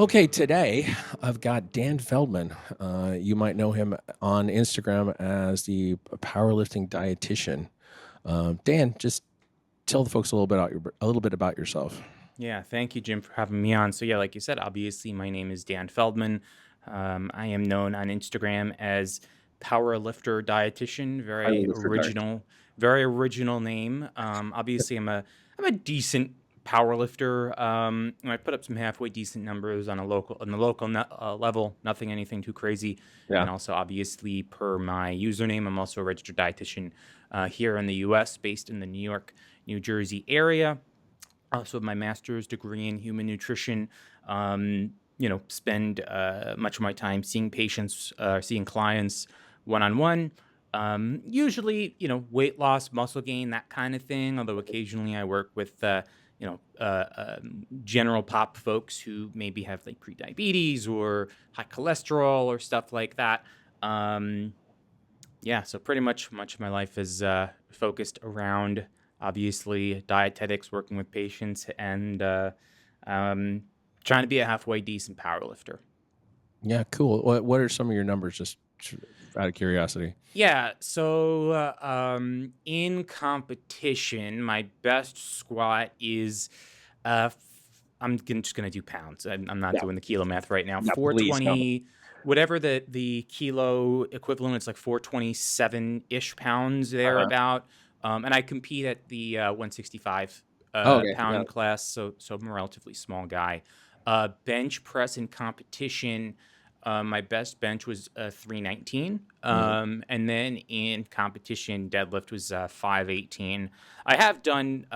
Okay, today I've got Dan Feldman. You might know him on Instagram as the powerlifting dietitian. Dan, just tell the folks a little bit about yourself. Yeah, thank you, Jim, for having me on. So, yeah, like you said, obviously, my name is Dan Feldman. I am known on Instagram as Powerlifter Dietitian. Powerlifter diet. Very original name. Obviously, I'm a decent powerlifter. I put up some halfway decent numbers on the local level. Nothing, anything too crazy. Yeah. And also, obviously, per my username, I'm also a registered dietitian here in the U.S., based in the New York, New Jersey area. Also, my master's degree in human nutrition. Spend much of my time seeing patients, seeing clients one on one. Usually, weight loss, muscle gain, that kind of thing. Although occasionally I work with, general pop folks who maybe have like prediabetes or high cholesterol or stuff like that. Um, yeah, so pretty much of my life is focused around obviously dietetics, working with patients, and um, trying to be a halfway decent power lifter. Yeah, cool. What are some of your numbers, just out of curiosity? Yeah, so in competition, my best squat is just gonna do pounds. I'm not Yeah. doing the kilo math right now. Yeah, please don't. 420, whatever the kilo equivalent. It's like 427 ish pounds Uh-huh. thereabout. And I compete at the 165 Oh, okay. Yeah. pound class, so I'm a relatively small guy. Bench press in competition. My best bench was 319, Mhm. and then in competition, deadlift was 518. I have done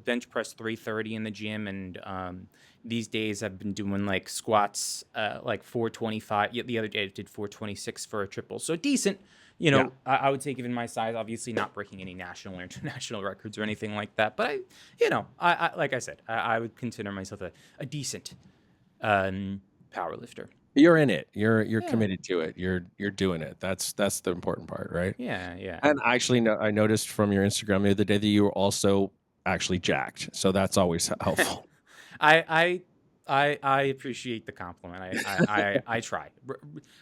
bench press 330 in the gym, and these days I've been doing like squats like 425. Yeah, the other day I did 426 for a triple, so decent. Yeah. I would say, given my size, obviously not breaking any national or international records or anything like that. But I like I said, I would consider myself a decent power lifter. You're in it. You're Yeah. committed to it. You're doing it. That's the important part, right? Yeah, yeah. And I actually know I noticed from your Instagram the other day that you were also actually jacked, so that's always helpful. I I I appreciate the compliment. I try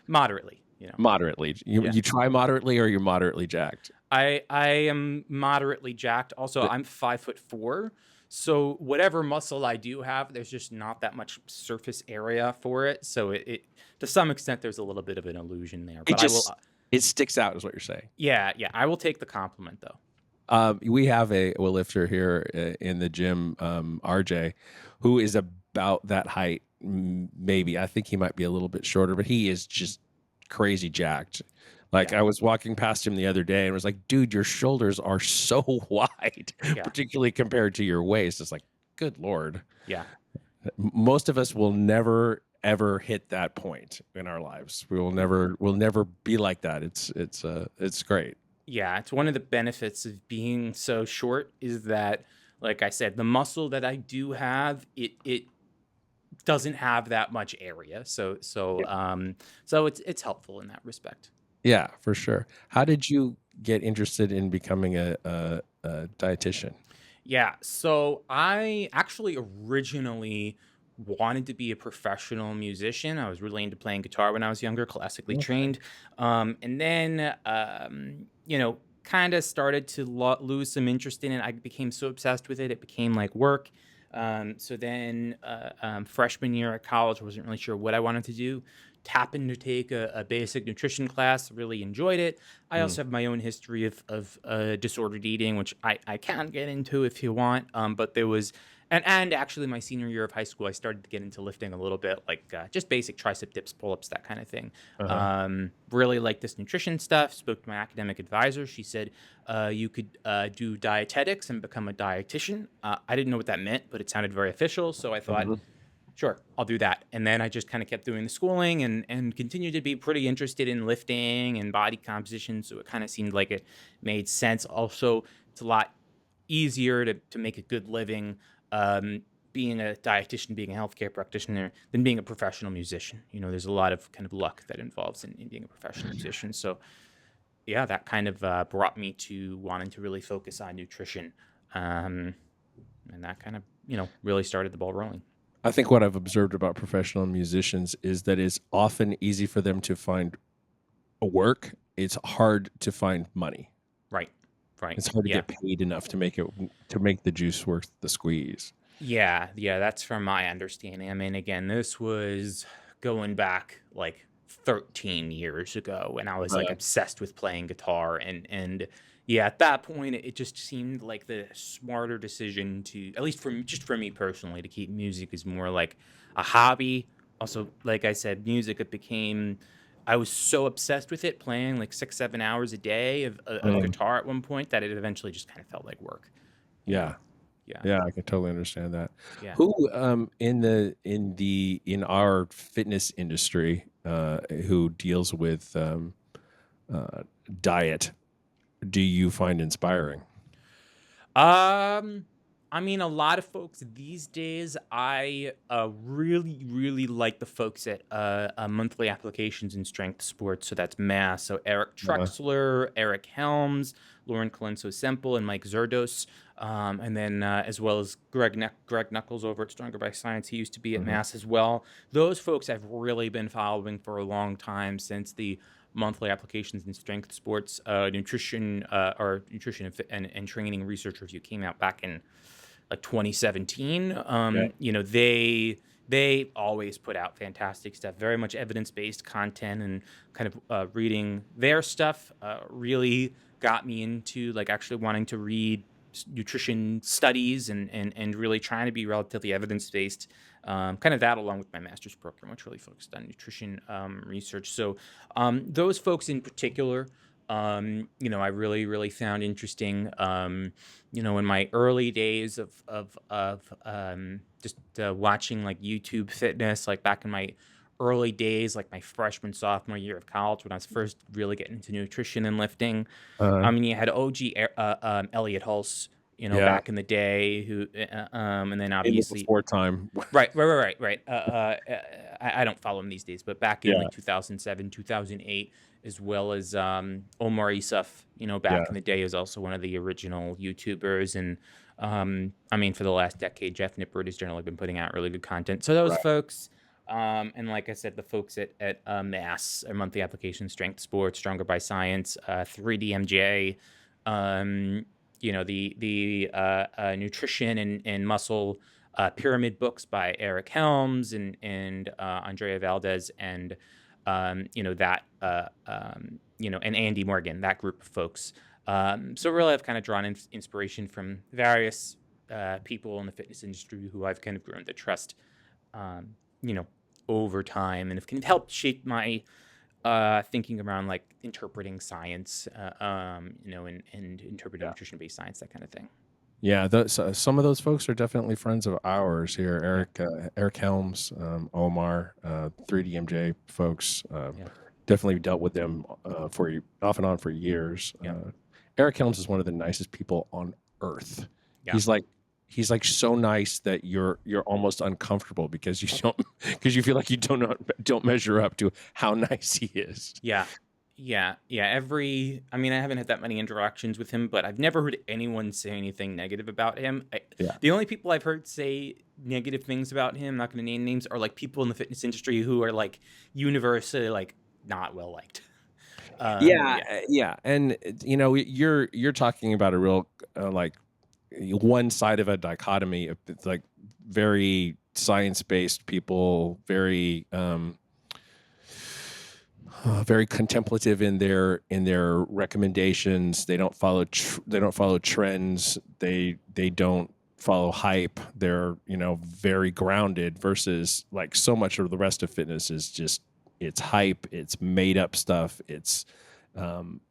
moderately. Moderately. You Yeah. you try moderately or you're moderately jacked? I am moderately jacked. Also, Th I'm 5'4", so whatever muscle I do have, there's just not that much surface area for it. So it to some extent there's a little bit of an illusion there. It But I will. just it sticks out is what you're saying. Yeah, yeah. I will take the compliment though. We have a lifter here in the gym, RJ, who is about that height, maybe. I think he might be a little bit shorter, but he is just crazy jacked. Like, Yeah, I was walking past him the other day and was like, "Dude, your shoulders are so wide, yeah, particularly compared to your waist." It's like, good lord. yeah. Most of us will never ever hit that point in our lives. We'll never be like that. It's great. Yeah, it's one of the benefits of being so short is that, like I said, the muscle that I do have, it doesn't have that much area. So it's helpful in that respect. Yeah, for sure. How did you get interested in becoming a dietitian? Yeah, so I actually originally wanted to be a professional musician. I was really into playing guitar when I was younger, classically Okay. trained. And then, kind of started to lose some interest in it. I became so obsessed with it, it became like work. So then, freshman year at college, I wasn't really sure what I wanted to do. Happened to take a basic nutrition class, really enjoyed it. I Mm. also have my own history of disordered eating, which I can get into if you want. But there was, and actually my senior year of high school, I started to get into lifting a little bit, like just basic tricep dips, pull ups, that kind of thing. Uh-huh. Really like this nutrition stuff. Spoke to my academic advisor. She said you could do dietetics and become a dietitian. I didn't know what that meant, but it sounded very official. So I thought, Mhm. sure, I'll do that. And then I just kind of kept doing the schooling and continued to be pretty interested in lifting and body composition. So it kind of seemed like it made sense. Also, it's a lot easier to make a good living being a dietitian, being a healthcare practitioner, than being a professional musician. There's a lot of kind of luck that involves in being a professional musician. So yeah, that kind of brought me to wanting to really focus on nutrition. Um, and that kind of, really started the ball rolling. I think what I've observed about professional musicians is that it's often easy for them to find a work. It's hard to find money. Right. Right. It's hard to Yeah. get paid enough to make the juice worth the squeeze. Yeah, yeah, that's from my understanding. I mean, again, this was going back like 13 years ago when I was like obsessed with playing guitar and yeah, at that point it just seemed like the smarter decision to, at least just for me personally, to keep music as more like a hobby. Also, like I said, music, it became, I was so obsessed with it, playing like 6, 7 hours a day of Mm, guitar at one point, that it eventually just kind of felt like work, you know? yeah. Yeah. Yeah, I can totally understand that. Yeah. Who in our fitness industry who deals with uh, diet do you find inspiring? Um, I mean, a lot of folks these days, I really, really like the folks at Monthly Applications in Strength Sports. So that's Mass. So Eric Uh, Truxler, Eric Helms, Lauren Colenso Semple, and Mike Zerdos. And then as well as Greg Knuckles over at Stronger by Science. He used to be at mhm. Mass as well. Those folks I've really been following for a long time, since the Monthly Applications in Strength Sports Nutrition or Nutrition and Training Research Review came out back in like 2017. Yeah. You know, they always put out fantastic stuff, very much evidence-based content, and kind of reading their stuff really got me into like actually wanting to read nutrition studies and really trying to be relatively evidence-based. Kind of that, along with my master's program, which really focused on nutrition research. So those folks in particular, you know, I really, really found interesting. You know, in my early days of just watching like YouTube fitness, like back in my early days, like my freshman, sophomore year of college, when I was first really getting into nutrition and lifting. Uh, I mean, you had OG Elliot Hulse, you know, yeah. back in the day, who, and then In the obviously, before time. right. I don't follow him these days, but back in Yeah. like 2007, 2008, as well as Omar Isuf, you know, Yeah. back in the day, is also one of the original YouTubers. And I mean, for the last decade, Jeff Nippert has generally been putting out really good content. So those Right. folks, and like I said, the folks at Mass, or Monthly Application Strength Sports, Stronger by Science, 3DMJ, um, you know, the nutrition and muscle pyramid books by Eric Helms and Andrea Valdez, and you know, that you know, and Andy Morgan, that group of folks. So really, I've kind of drawn inspiration from various people in the fitness industry who I've kind of grown to trust, you know, over time, and have kind of helped shape my thinking around like interpreting science, you know, and interpreting Yeah. nutrition-based science, that kind of thing. Yeah, some of those folks are definitely friends of ours here. Yeah, Eric Helms, Omar, 3DMJ folks. yeah, Definitely dealt with them off and on for years. yeah, Eric Helms is one of the nicest people on earth. yeah, He's like he's like so nice that you're almost uncomfortable because you don't because you feel like you don't measure up to how nice he is. yeah. I mean, I haven't had that many interactions with him, but I've never heard anyone say anything negative about him. Yeah. The only people I've heard say negative things about him, not going to name names, are like people in the fitness industry who are like universally like not well liked. Yeah, Yeah, yeah, and you know, you're talking about a real like one side of a dichotomy. It's like very science based people, very contemplative in their recommendations. They don't follow they don't follow trends. They don't follow hype. They're very grounded versus like so much of the rest of fitness is just it's hype. It's made up stuff. It's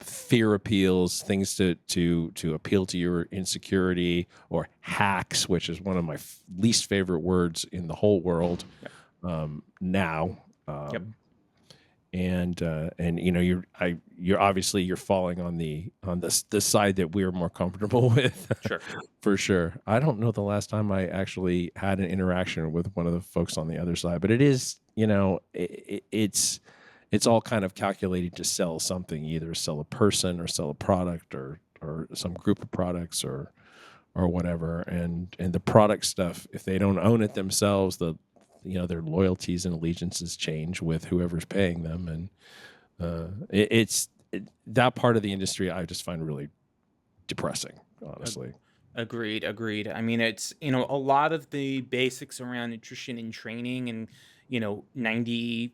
fear appeals, things to appeal to your insecurity, or hacks, which is one of my least favorite words in the whole world yep, now. yep, And you're obviously you're falling on the side that we're more comfortable with. sure, For sure. I don't know the last time I actually had an interaction with one of the folks on the other side, but it is, it's all kind of calculated to sell something, either sell a person or sell a product or some group of products or or whatever, and the product stuff, if they don't own it themselves, their loyalties and allegiances change with whoever's paying them, and that part of the industry I just find really depressing, honestly. Agreed. I mean, it's, a lot of the basics around nutrition and training and, 90%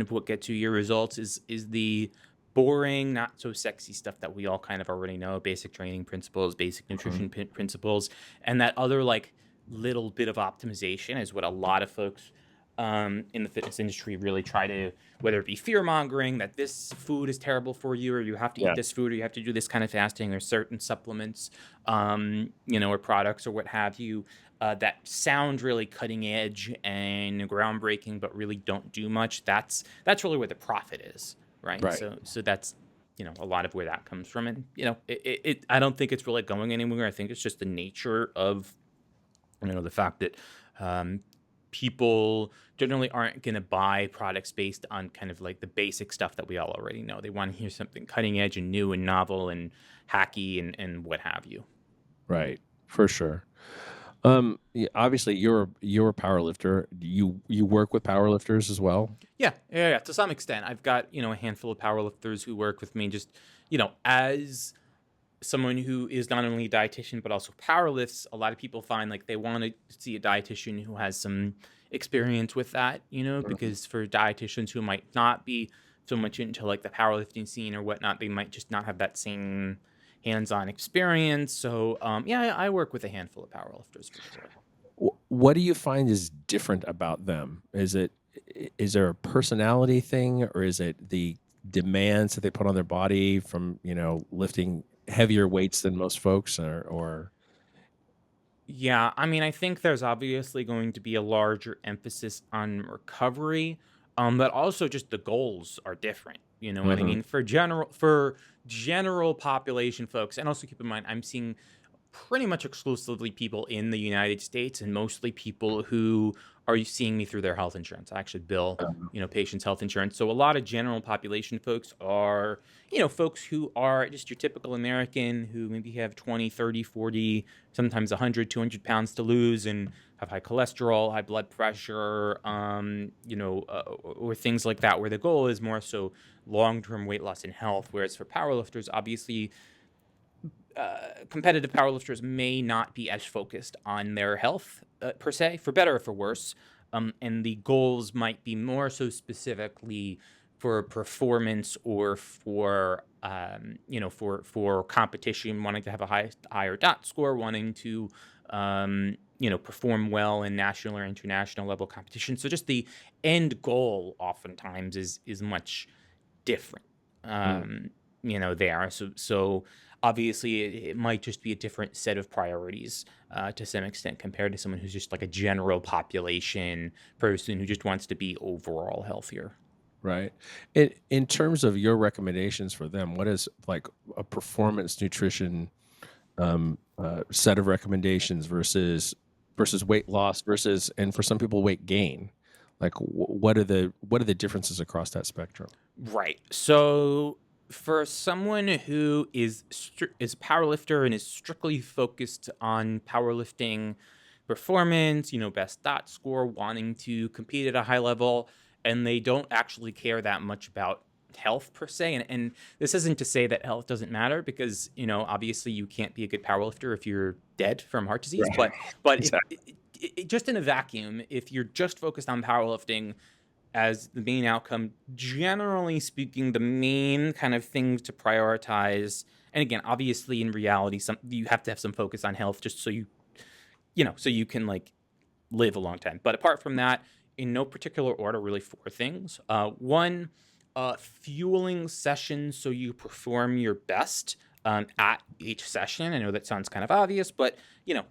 of what gets you your results is the boring, not so sexy stuff that we all kind of already know, basic training principles, basic nutrition principles, and that other like little bit of optimization is what a lot of folks in the fitness industry really try to, whether it be fear mongering that this food is terrible for you, or you have to eat this food, or you have to do this kind of fasting, or certain supplements, or products or what have you, that sound really cutting edge and groundbreaking, but really don't do much. That's really where the profit is, right? Right. So that's, a lot of where that comes from. And, I don't think it's really going anywhere. I think it's just the nature of, the fact that, people generally aren't going to buy products based on kind of like the basic stuff that we all already know. They want to hear something cutting edge and new and novel and hacky and what have you. Right, for sure. Obviously, you're a power lifter. You work with power lifters as well? Yeah. To some extent, I've got, a handful of power lifters who work with me just, as someone who is not only a dietitian but also power lifts. A lot of people find like they want to see a dietitian who has some experience with that, because for dietitians who might not be so much into like the powerlifting scene or whatnot, they might just not have that same hands-on experience. So I work with a handful of powerlifters for sure. What do you find is different about them? Is there a personality thing, or is it the demands that they put on their body from, lifting heavier weights than most folks, or Yeah, I mean, I think there's obviously going to be a larger emphasis on recovery, but also just the goals are different. You know what I mean? For general population folks, and also keep in mind, I'm seeing pretty much exclusively people in the United States, and mostly people who are seeing me through their health insurance. I actually bill, patients' health insurance. So a lot of general population folks are, folks who are just your typical American who maybe have 20, 30, 40, sometimes 100, 200 pounds to lose and have high cholesterol, high blood pressure, or things like that, where the goal is more so long-term weight loss and health. Whereas for powerlifters, obviously, competitive powerlifters may not be as focused on their health per se, for better or for worse, and the goals might be more so specifically for performance or for for competition, wanting to have a higher dot score, wanting to perform well in national or international level competition. So just the end goal oftentimes is much different. There. So obviously it might just be a different set of priorities to some extent compared to someone who's just like a general population person who just wants to be overall healthier. right? In terms of your recommendations for them, what is like a performance nutrition set of recommendations versus weight loss versus, and for some people, weight gain? Like, what are the differences across that spectrum? Right. So for someone who is a powerlifter and is strictly focused on powerlifting performance, best dot score, wanting to compete at a high level, and they don't actually care that much about health per se. And this isn't to say that health doesn't matter, because obviously you can't be a good powerlifter if you're dead from heart disease. Right. But Exactly. just in a vacuum, if you're just focused on powerlifting as the main outcome, generally speaking, the main kind of things to prioritize. And again, obviously, in reality, you have to have some focus on health just so you can like live a long time. But apart from that, in no particular order, really four things. One, fueling sessions so you perform your best at each session. I know that sounds kind of obvious, but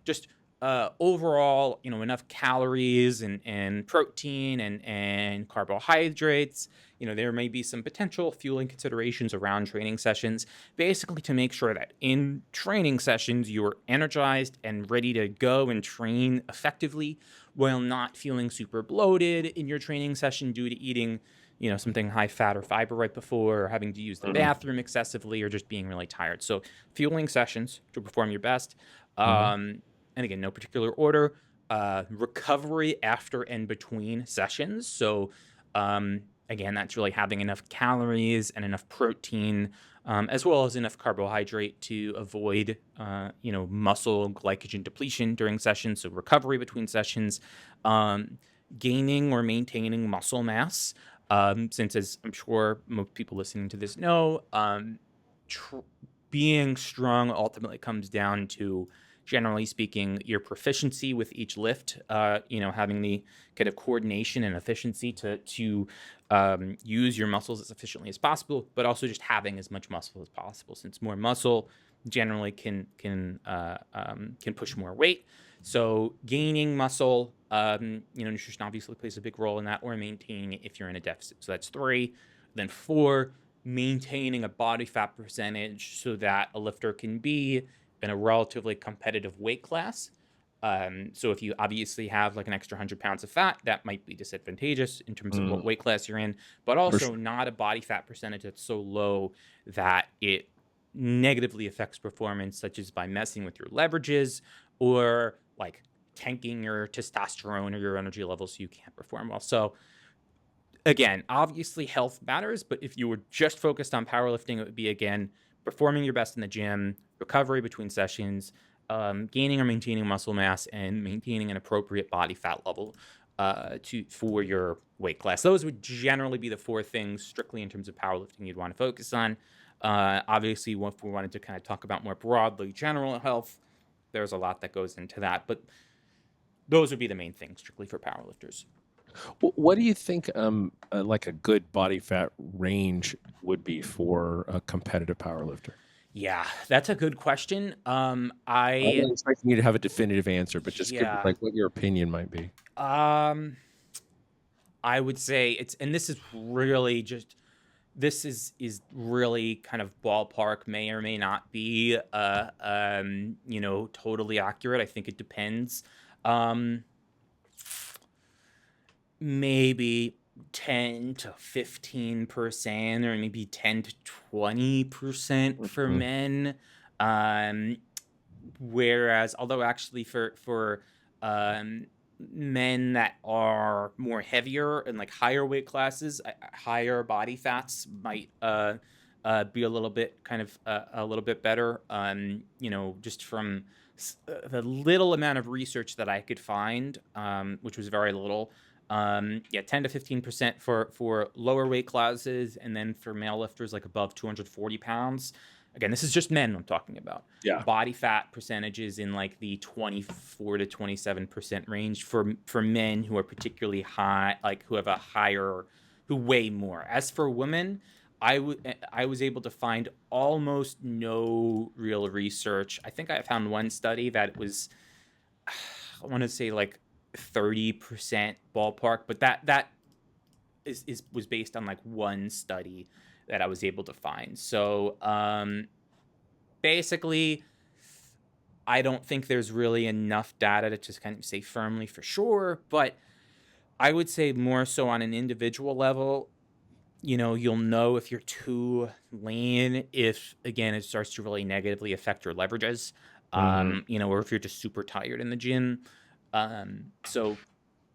just overall, enough calories and protein and carbohydrates. There may be some potential fueling considerations around training sessions, basically to make sure that in training sessions you're energized and ready to go and train effectively while not feeling super bloated in your training session due to eating something high fat or fiber right before, or having to use the bathroom excessively, or just being really tired. So fueling sessions to perform your best. Mhm. And again, no particular order. Recovery after and between sessions. So, again, that's really having enough calories and enough protein, as well as enough carbohydrate to avoid, muscle glycogen depletion during sessions. So, recovery between sessions, um, gaining or maintaining muscle mass. Since, as I'm sure most people listening to this know, tr- being strong ultimately comes down to, generally speaking, your proficiency with each lift, having the kind of coordination and efficiency to use your muscles as efficiently as possible, but also just having as much muscle as possible, since more muscle generally can push more weight. So gaining muscle, nutrition obviously plays a big role in that, or maintaining it if you're in a deficit. So that's 3. Then 4, maintaining a body fat percentage so that a lifter can be in a relatively competitive weight class. So if you obviously have like an extra 100 pounds of fat, that might be disadvantageous in terms of Mm, what weight class you're in, but for also sure. not a body fat percentage that's so low that it negatively affects performance, such as by messing with your leverages or like tanking your testosterone or your energy levels so you can't perform well. So again, obviously health matters, but if you were just focused on powerlifting, it would be, again, performing your best in the gym, recovery between sessions, gaining or maintaining muscle mass, and maintaining an appropriate body fat level for your weight class. Those would generally be the 4 things strictly in terms of powerlifting you'd want to focus on. Obviously, if we wanted to kind of talk about more broadly general health, there's a lot that goes into that, but those would be the main things strictly for powerlifters. What do you think, like a good body fat range would be for a competitive powerlifter? Yeah, that's a good question. I'm not expecting you to have a definitive answer, but just give Yeah, like what your opinion might be. um, I would say and this is really just, this is really kind of ballpark, may or may not be, totally accurate. I think it depends. Um, Maybe 10 to 15%, or maybe 10 to 20% for Mhm. men. Um, Whereas, although actually for um, men that are more heavier and like higher weight classes, higher body fats might be a little bit a little bit better. Just from the little amount of research that I could find, which was very little. Yeah, 10 to 15% for lower weight classes, and then for male lifters like above 240 pounds. Again, this is just men I'm talking about. Yeah. Body fat percentages in like the 24 to 27% range for men who are particularly high, like who weigh more. As for women, I was able to find almost no real research. I think I found one study that it was, I want to say like 30% ballpark, but that is was based on like one study that I was able to find. So basically, I don't think there's really enough data to just kind of say firmly for sure, but I would say more so on an individual level. You'll know if you're too lean, if again it starts to really negatively affect your leverages, Mhm. or if you're just super tired in the gym. So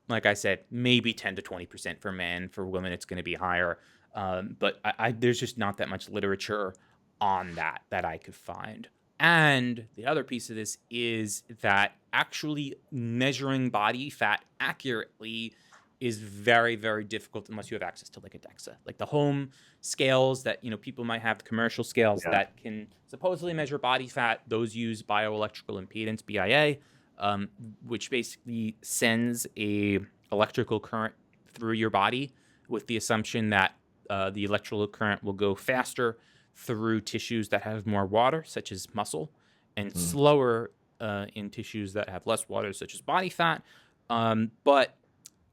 like I said, maybe 10 to 20% for men. For women, it's going to be higher. But there's just not that much literature on that I could find. And the other piece of this is that actually measuring body fat accurately is very, very difficult unless you have access to like a DEXA. Like the home scales that, people might have, the commercial scales Yeah. that can supposedly measure body fat, those use bioelectrical impedance, BIA, um, which basically sends a electrical current through your body with the assumption that the electrical current will go faster through tissues that have more water, such as muscle, and Mm. slower in tissues that have less water, such as body fat. But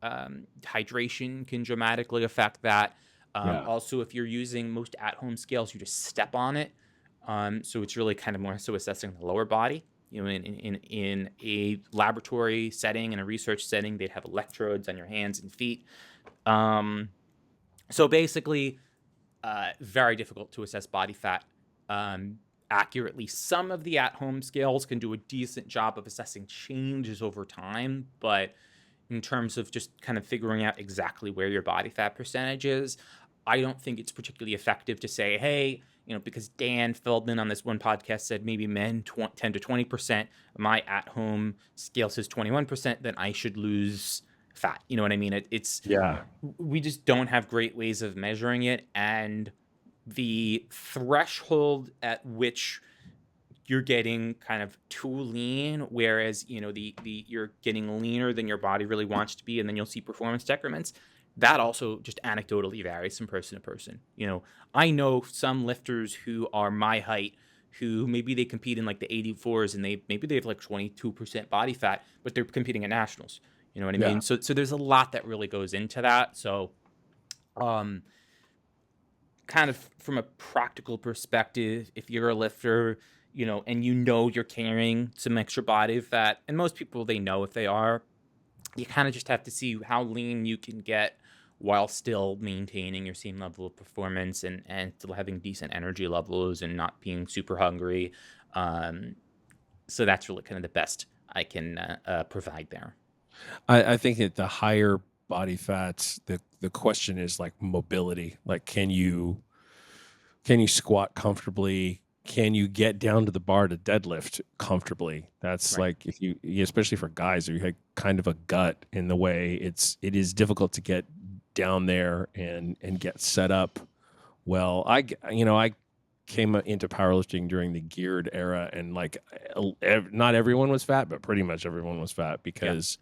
hydration can dramatically affect that. Yeah. Also, if you're using most at-home scales, you just step on it. So it's really kind of more so assessing the lower body. In a laboratory setting, in a research setting, they'd have electrodes on your hands and feet. Um, so basically, very difficult to assess body fat. accurately. Some of the at-home scales can do a decent job of assessing changes over time, but in terms of just kind of figuring out exactly where your body fat percentage is, I don't think it's particularly effective to say, hey, because Dan Feldman on this one podcast said maybe men 10 to 20%, my at-home scale says 21%, then I should lose fat. You know what I mean? Yeah. We just don't have great ways of measuring it, and the threshold at which you're getting kind of too lean, whereas you're getting leaner than your body really wants to be, and then you'll see performance decrements. That also just anecdotally varies from person to person. I know some lifters who are my height who maybe they compete in like the 84s, and maybe they have like 22% body fat, but they're competing at nationals. You know what I mean? So there's a lot that really goes into that. So kind of from a practical perspective, if you're a lifter, and you're carrying some extra body fat, and most people, they know if they are, you kind of just have to see how lean you can get while still maintaining your same level of performance and still having decent energy levels and not being super hungry. So that's really kind of the best I can provide there. I think at the higher body fats, the question is like mobility. Like, can you squat comfortably? Can you get down to the bar to deadlift comfortably? That's Right. like, if you, especially for guys who had kind of a gut in the way, it is difficult to get down there and get set up well. I came into powerlifting during the geared era, and like not everyone was fat, but pretty much everyone was fat because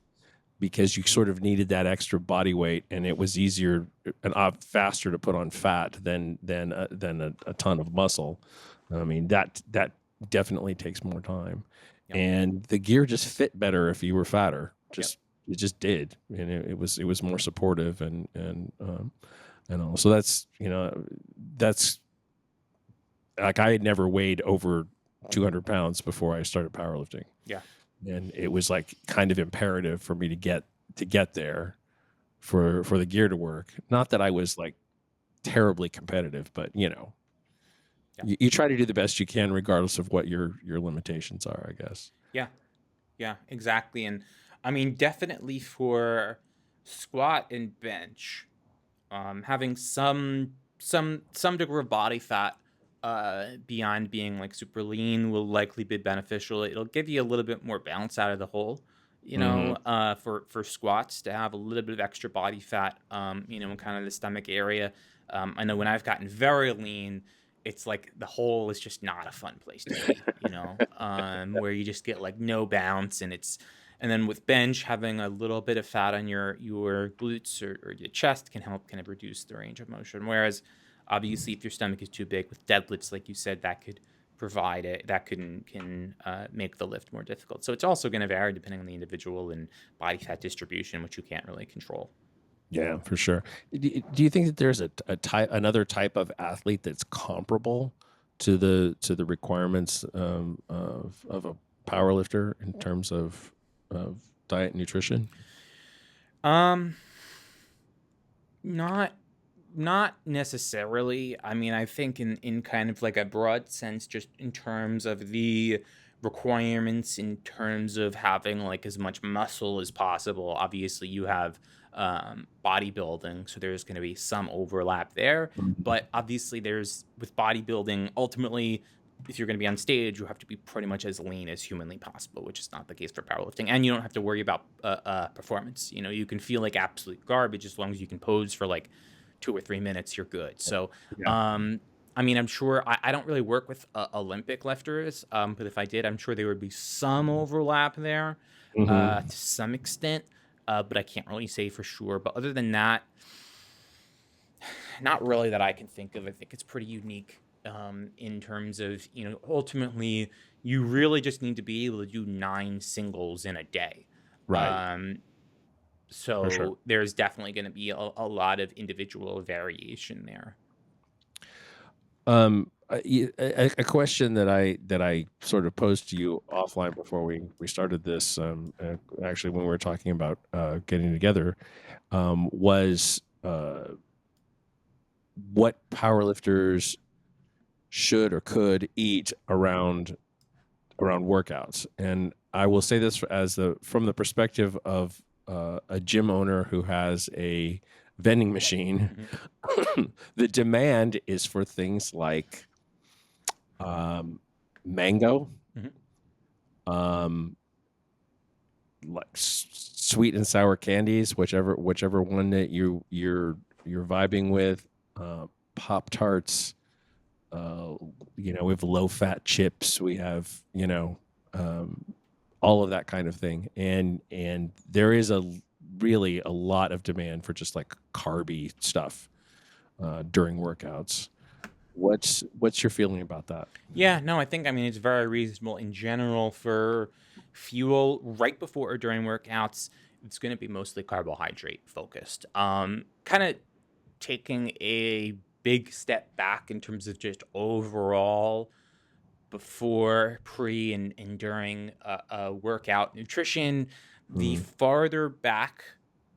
you sort of needed that extra body weight, and it was easier and faster to put on fat than a ton of muscle. I mean, that definitely takes more time, Yep. and the gear just fit better if you were fatter. Yep. It just did, and it was more supportive and all. So that's like, I had never weighed over 200 pounds before I started powerlifting. Yeah. And it was like kind of imperative for me to get there for the gear to work. Not that I was like terribly competitive, but you try to do the best you can regardless of what your limitations are, I guess. Yeah, exactly. And I mean, definitely for squat and bench, having some degree of body fat beyond being like super lean will likely be beneficial. It'll give you a little bit more balance out of the whole, for squats to have a little bit of extra body fat, in kind of the stomach area. I know when I've gotten very lean, it's like the hole is just not a fun place to be, where you just get like no bounce, and then with bench, having a little bit of fat on your glutes or your chest can help kind of reduce the range of motion. Whereas obviously, if your stomach is too big with deadlifts, like you said, that could provide it. That can make the lift more difficult. So it's also going to vary depending on the individual and body fat distribution, which you can't really control. Yeah, for sure. Do you think that there's another type of athlete that's comparable to the requirements of a powerlifter in terms of diet and nutrition? Not necessarily. I mean, I think in kind of like a broad sense, just in terms of the requirements, in terms of having like as much muscle as possible. Obviously, you have bodybuilding, so there's going to be some overlap there. But obviously, with bodybuilding, ultimately, if you're going to be on stage, you have to be pretty much as lean as humanly possible, which is not the case for powerlifting. And you don't have to worry about performance. You can feel like absolute garbage as long as you can pose for like 2 or 3 minutes, you're good. So, I mean, I'm sure I don't really work with Olympic lifters, but if I did, I'm sure there would be some overlap there to some extent, but I can't really say for sure. But other than that, not really that I can think of. I think it's pretty unique in terms of, ultimately, you really just need to be able to do 9 singles in a day. Right. So sure. there's definitely going to be a lot of individual variation there. A question that I sort of posed to you offline before we started this, actually when we were talking about getting together, was what powerlifters should or could eat around workouts. And I will say this from the perspective of a gym owner who has a vending machine. The demand is for things like mango, like sweet and sour candies, whichever one that you're vibing with, Pop Tarts. We have low fat chips. We have all of that kind of thing, and there is really a lot of demand for just like carby stuff during workouts. What's your feeling about that? Yeah, no, I mean, it's very reasonable in general for fuel right before or during workouts. It's going to be mostly carbohydrate focused. Kind of taking a big step back in terms of just overall before, pre, and during a workout nutrition. The farther back,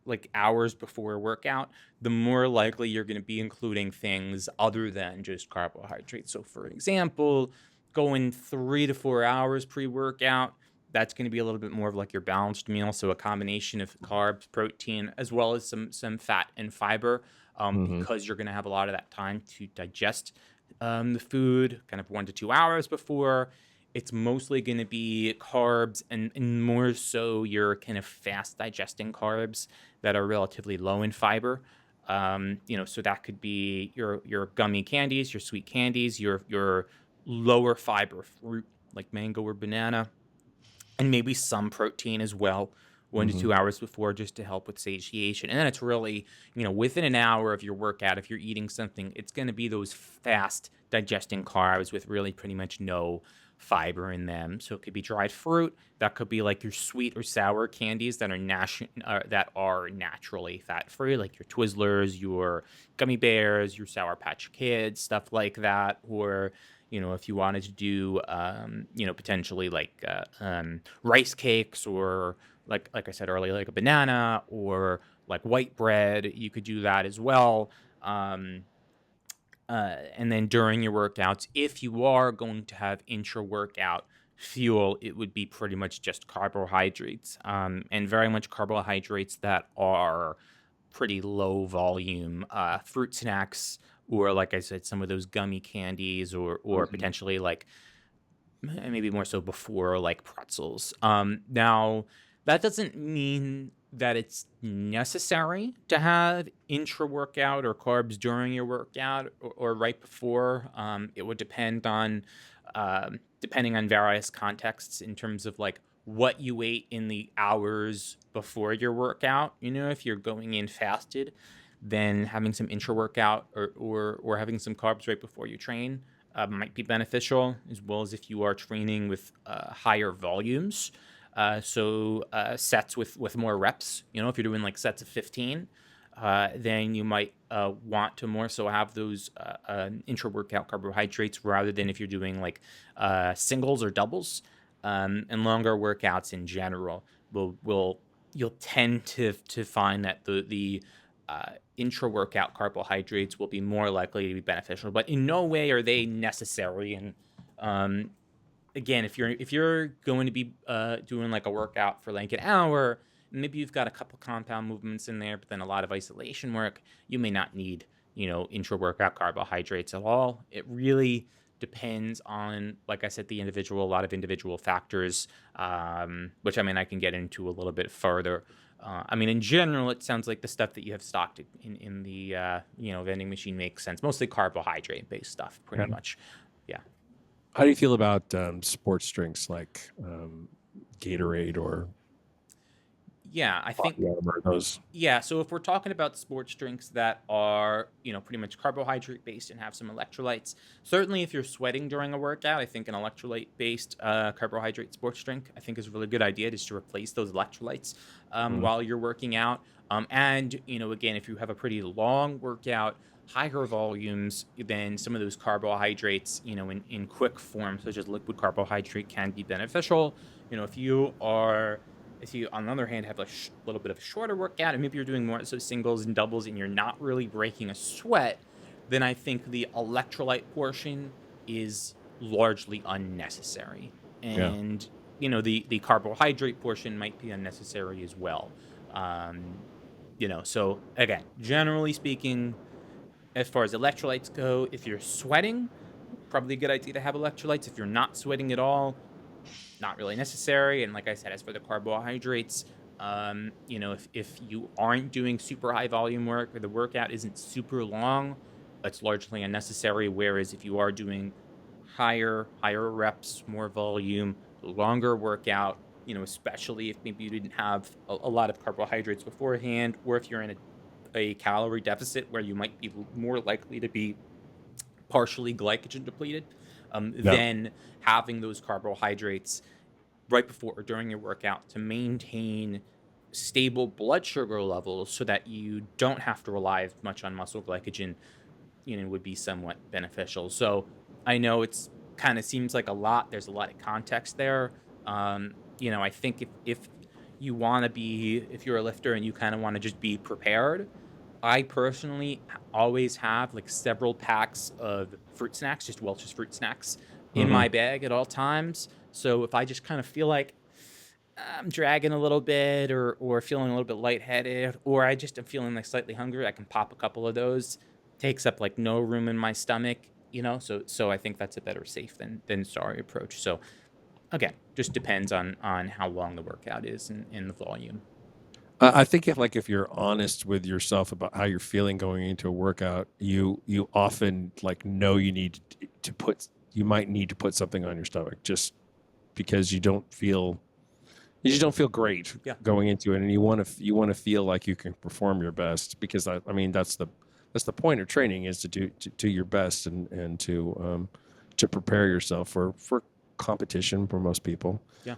like hours before a workout, the more likely you're going to be including things other than just carbohydrates. So for example, going 3 to 4 hours pre-workout, that's going to be a little bit more of like your balanced meal. So a combination of carbs, protein, as well as some fat and fiber, because you're going to have a lot of that time to digest the food kind of 1 to 2 hours before. It's mostly going to be carbs and more so your kind of fast digesting carbs that are relatively low in fiber. So that could be your gummy candies, your sweet candies, your lower fiber fruit like mango or banana, and maybe some protein as well, 1 to 2 hours before, just to help with satiation. And then it's really, within an hour of your workout, if you're eating something, it's going to be those fast digesting carbs with really pretty much no fiber in them. So it could be dried fruit. That could be like your sweet or sour candies that are naturally fat-free, like your Twizzlers, your gummy bears, your Sour Patch Kids, stuff like that. Or if you wanted to do, potentially like rice cakes, or like I said earlier, like a banana, or like white bread, you could do that as well. And then during your workouts, if you are going to have intra-workout fuel, it would be pretty much just carbohydrates, and very much carbohydrates that are pretty low volume, fruit snacks, or like I said, some of those gummy candies, or potentially like maybe more so before, like pretzels. Now, that doesn't mean that it's necessary to have intra-workout or carbs during your workout, or right before. It would depend on, depending on various contexts in terms of like what you ate in the hours before your workout. If you're going in fasted, then having some intra-workout or having some carbs right before you train might be beneficial, as well as if you are training with higher volumes. So sets with more reps. If you're doing like sets of 15, then you might want to more so have those intra-workout carbohydrates, rather than if you're doing like singles or doubles. And longer workouts in general you'll tend to find that the intra-workout carbohydrates will be more likely to be beneficial, but in no way are they necessary. And again, if you're going to be doing like a workout for like an hour, maybe you've got a couple compound movements in there, but then a lot of isolation work, you may not need intra-workout carbohydrates at all. It really depends on, like I said, a lot of individual factors, which I can get into a little bit further. In general, it sounds like the stuff that you have stocked in the vending machine makes sense. Mostly carbohydrate-based stuff, pretty much. Yeah. How do you feel about sports drinks like Gatorade or Yeah, I think. those? Yeah, so if we're talking about sports drinks that are, pretty much carbohydrate based and have some electrolytes, certainly if you're sweating during a workout, I think an electrolyte based carbohydrate sports drink, I think, is a really good idea, just to replace those electrolytes while you're working out. And, again, if you have a pretty long workout, higher volumes, then some of those carbohydrates, in quick form, such as liquid carbohydrate, can be beneficial. If you, on the other hand, have a little bit of a shorter workout, and maybe you're doing more so singles and doubles, and you're not really breaking a sweat, then I think the electrolyte portion is largely unnecessary. Yeah. And, the carbohydrate portion might be unnecessary as well. Um, so again, generally speaking, as far as electrolytes go, if you're sweating, probably a good idea to have electrolytes. If you're not sweating at all, not really necessary. And like I said, as for the carbohydrates, if you aren't doing super high volume work or the workout isn't super long, that's largely unnecessary. Whereas if you are doing higher reps, more volume, longer workout, especially if maybe you didn't have a lot of carbohydrates beforehand, or if you're in a calorie deficit where you might be more likely to be partially glycogen depleted, Yeah. then having those carbohydrates right before or during your workout to maintain stable blood sugar levels so that you don't have to rely as much on muscle glycogen, would be somewhat beneficial. So I know it's kind of seems like a lot. There's a lot of context there. I think if you want to be, if you're a lifter and you kind of want to just be prepared, I personally always have like several packs of fruit snacks, just Welch's fruit snacks in Hmm. my bag at all times. So if I just kind of feel like I'm dragging a little bit or feeling a little bit lightheaded, or I just am feeling like slightly hungry, I can pop a couple of those. Takes up like no room in my stomach, So I think that's a better safe than sorry approach. So again, just depends on how long the workout is and the volume. I think if you're honest with yourself about how you're feeling going into a workout, you often like know you need to put you might need to put something on your stomach just because you just don't feel great Yeah. going into it, and you want to feel like you can perform your best because I mean that's the point of training is to do your best and to prepare yourself for competition for most people. Yeah.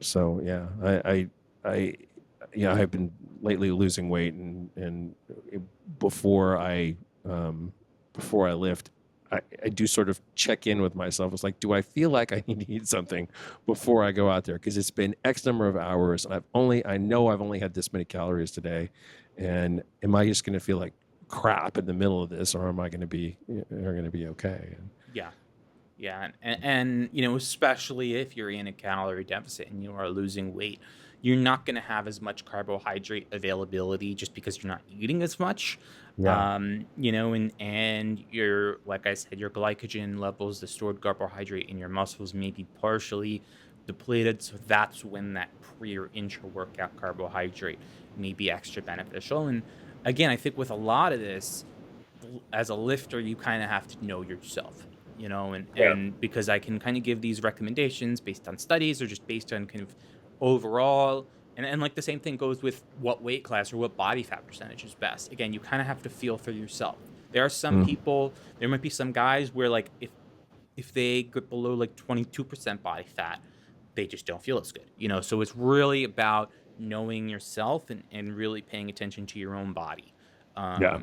So yeah, I I've been lately losing weight and before I before I lift, I do sort of check in with myself. It's like, do I feel like I need to eat something before I go out there? Because it's been X number of hours. I know I've only had this many calories today, and am I just going to feel like crap in the middle of this, or am I going to be okay? And, Yeah. Yeah, and especially if you're in a calorie deficit and you are losing weight, you're not going to have as much carbohydrate availability just because you're not eating as much. yeah. And your, like I said, your glycogen levels, the stored carbohydrate in your muscles may be partially depleted. So that's when that pre or intra workout carbohydrate may be extra beneficial. And again, I think with a lot of this, as a lifter, you kind of have to know yourself, Yeah. and because I can kind of give these recommendations based on studies or just based on kind of overall. And like the same thing goes with what weight class or what body fat percentage is best. Again, you kind of have to feel for yourself. There are some Mhm. people, there might be some guys where like if they get below like 22% body fat, they just don't feel as good, So it's really about knowing yourself and really paying attention to your own body. Yeah.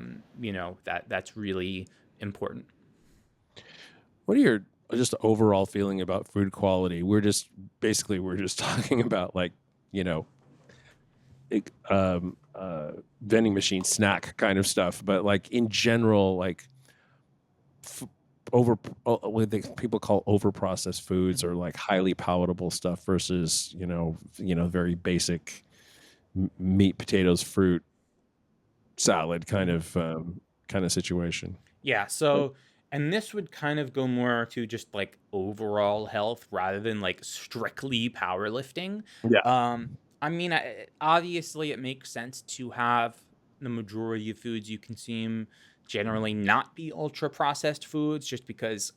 That's really important. What are your just overall feeling about food quality? We're just talking about like, you know, vending machine snack kind of stuff, but like in general, like f- over what people call over processed foods Mhm. or like highly palatable stuff versus very basic meat, potatoes, fruit, salad Mhm. kind of situation. Yeah, so and this would kind of go more to just like overall health rather than like strictly powerlifting. Yeah. Um, I mean, obviously it makes sense to have the majority of foods you consume generally not be ultra processed foods, just because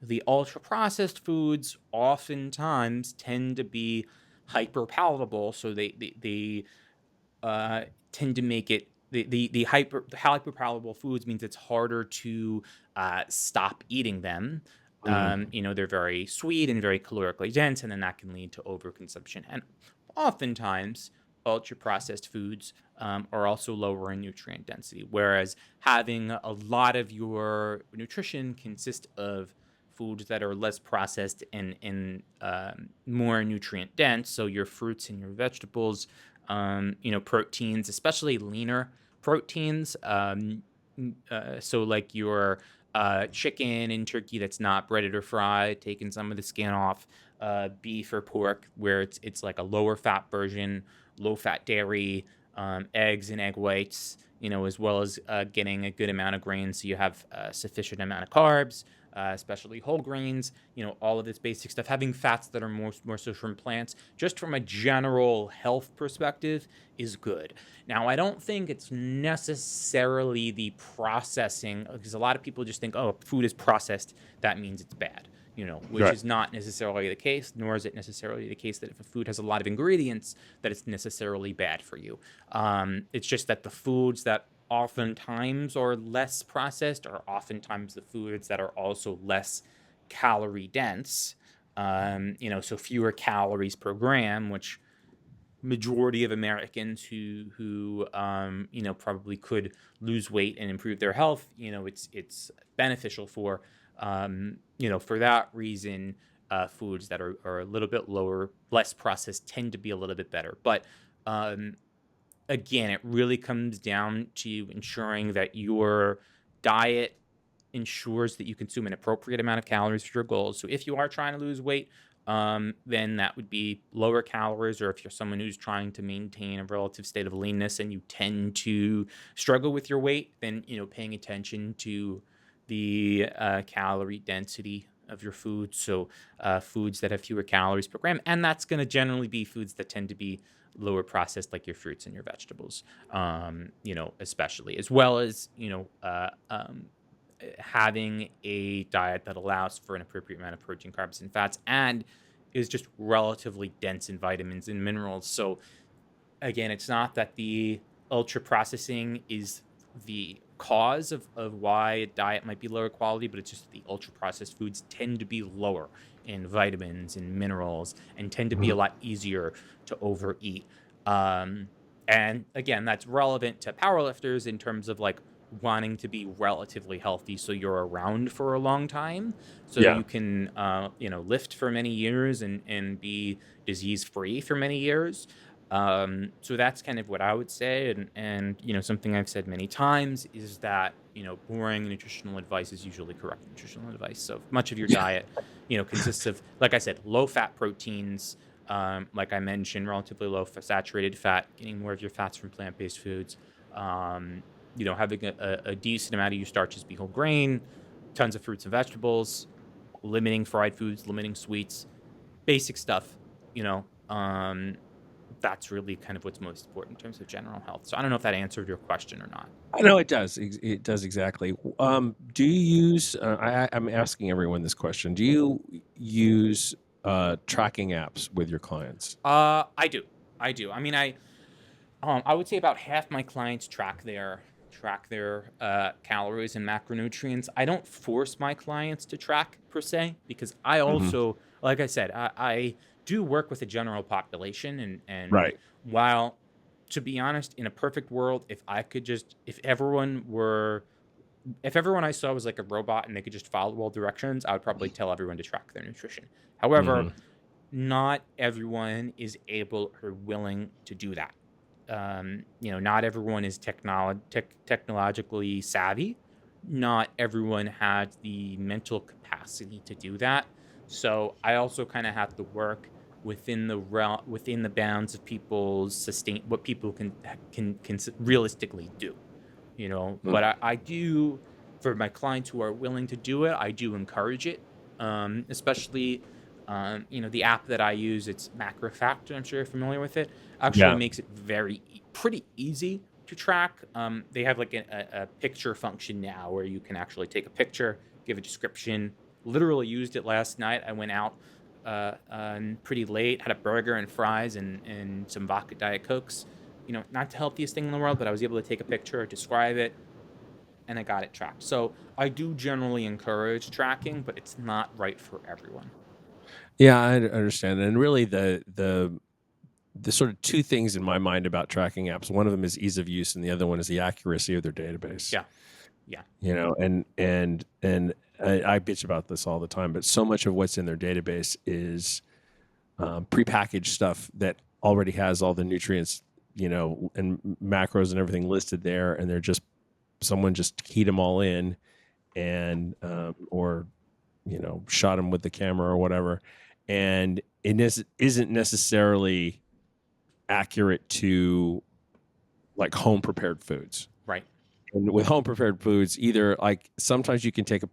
the ultra processed foods oftentimes tend to be hyper palatable, so they uh, tend to make it the hyper palatable foods means it's harder to stop eating them. Mhm. They're very sweet and very calorically dense, and then that can lead to overconsumption. And oftentimes, ultra processed foods are also lower in nutrient density, whereas having a lot of your nutrition consist of foods that are less processed and more nutrient dense. So your fruits and your vegetables, proteins, especially leaner proteins. So like your chicken and turkey that's not breaded or fried, taking some of the skin off, beef or pork where it's like a lower fat version, low fat dairy, eggs and egg whites, as well as getting a good amount of grains so you have a sufficient amount of carbs, especially whole grains, all of this basic stuff, having fats that are more so from plants, just from a general health perspective is good. Now, I don't think it's necessarily the processing, because a lot of people just think, oh, food is processed, that means it's bad, which Right. is not necessarily the case, nor is it necessarily the case that if a food has a lot of ingredients, that it's necessarily bad for you. It's just that the foods that oftentimes are less processed are oftentimes the foods that are also less calorie dense. So fewer calories per gram, which majority of Americans who probably could lose weight and improve their health, it's beneficial for. For that reason, foods that are a little bit lower, less processed, tend to be a little bit better. But again, it really comes down to ensuring that your diet ensures that you consume an appropriate amount of calories for your goals. So if you are trying to lose weight, then that would be lower calories. Or if you're someone who's trying to maintain a relative state of leanness and you tend to struggle with your weight, then paying attention to the calorie density of your food. So foods that have fewer calories per gram, and that's going to generally be foods that tend to be lower processed, like your fruits and your vegetables, especially, as well as having a diet that allows for an appropriate amount of protein, carbs, and fats, and is just relatively dense in vitamins and minerals. So again, it's not that the ultra processing is the cause of why a diet might be lower quality, but it's just that the ultra processed foods tend to be lower in vitamins and minerals and tend to be a lot easier to overeat. And again, that's relevant to powerlifters in terms of like wanting to be relatively healthy so you're around for a long time, so Yeah. you can lift for many years and be disease free for many years. So that's kind of what I would say. And something I've said many times is that, boring nutritional advice is usually correct nutritional advice. So if much of your diet, consists of, like I said, low fat proteins, like I mentioned, relatively low saturated fat, getting more of your fats from plant-based foods, having a decent amount of your starches be whole grain, tons of fruits and vegetables, limiting fried foods, limiting sweets, basic stuff, you know, um, that's really kind of what's most important in terms of general health. So I don't know if that answered your question or not. I know it does. It does exactly. Do you use? I'm asking everyone this question. Do you use tracking apps with your clients? I do. I do. I mean, I would say about half my clients track their calories and macronutrients. I don't force my clients to track per se because I Hmm. also, like I said, I do work with the general population, and Right. while, to be honest, in a perfect world, if everyone I saw was like a robot and they could just follow all directions, I would probably tell everyone to track their nutrition. However, Hmm. not everyone is able or willing to do that. Not everyone is technologically savvy. Not everyone has the mental capacity to do that. So I also kind of have to work within the bounds of what people can realistically do. But I do, for my clients who are willing to do it, I do encourage it. Especially the app that I use, it's MacroFactor. I'm sure you're familiar with it. Actually Yeah. makes it pretty easy to track. They have like a picture function now where you can actually take a picture, give a description. Literally used it last night. I went out pretty late, had a burger and fries and some vodka Diet Cokes. Not the healthiest thing in the world, but I was able to take a picture, describe it, and I got it tracked. So I do generally encourage tracking, but it's not right for everyone. Yeah, I understand. And really, the sort of two things in my mind about tracking apps. One of them is ease of use, and the other one is the accuracy of their database. Yeah. Yeah. And I bitch about this all the time, but so much of what's in their database is prepackaged stuff that already has all the nutrients, and macros and everything listed there, and they're just someone just keyed them all in, and or shot him with the camera or whatever, and isn't necessarily accurate to like home prepared foods. Right. And with home prepared foods, either like sometimes you can take